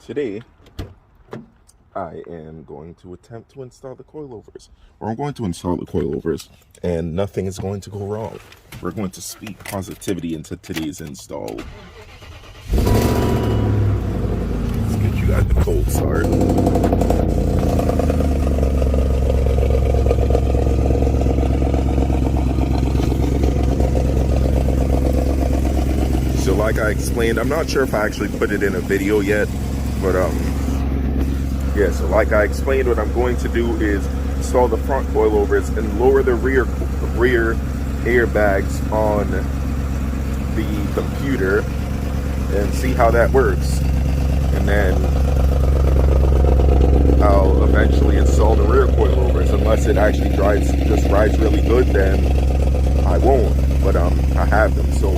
Today, I am going to attempt to install the coilovers. Or I'm going to install the coilovers, and nothing is going to go wrong. We're going to speak positivity into today's install. Let's get you guys the cold start. So like I explained, I'm not sure if I actually put it in a video yet, but yeah, so like I explained, what I'm going to do is install the front coilovers and lower the rear airbags on the computer and see how that works. And then I'll eventually install the rear coilovers. Unless it actually just rides really good, then I won't. But I have them, so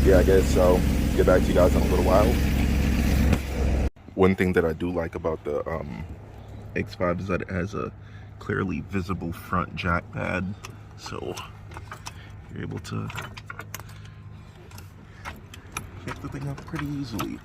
yeah, I guess I'll get back to you guys in a little while. One thing that I do like about the X5 is that it has a clearly visible front jack pad, so you're able to pick the thing up pretty easily.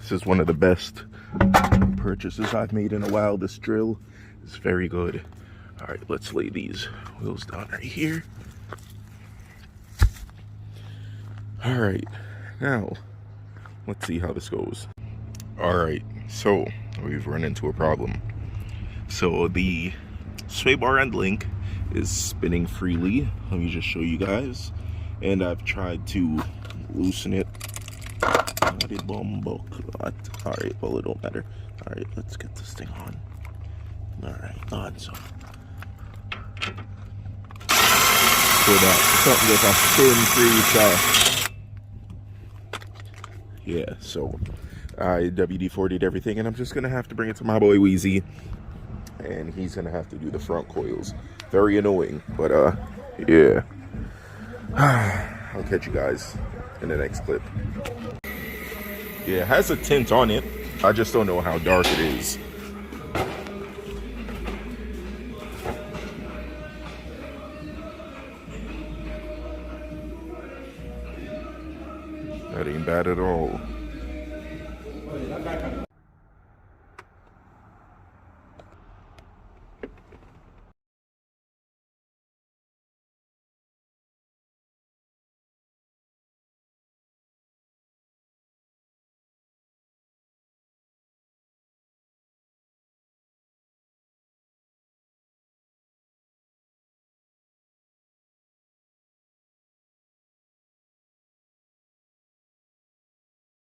This is one of the best purchases I've made in a while. This drill is very good. All right, let's lay these wheels down right here. All right, now let's see how this goes. All right, so we've run into a problem. So the sway bar end link is spinning freely. Let me just show you guys. And I've tried to loosen it. Alright, well, it don't matter. Alright, let's get this thing on. Alright, on. So that something with a spin free. Yeah, so I WD-40'd everything, and I'm just gonna have to bring it to my boy Wheezy, and he's gonna have to do the front coils. Very annoying, but yeah. I'll catch you guys in the next clip. Yeah, it has a tint on it. I just don't know how dark it is. That ain't bad at all.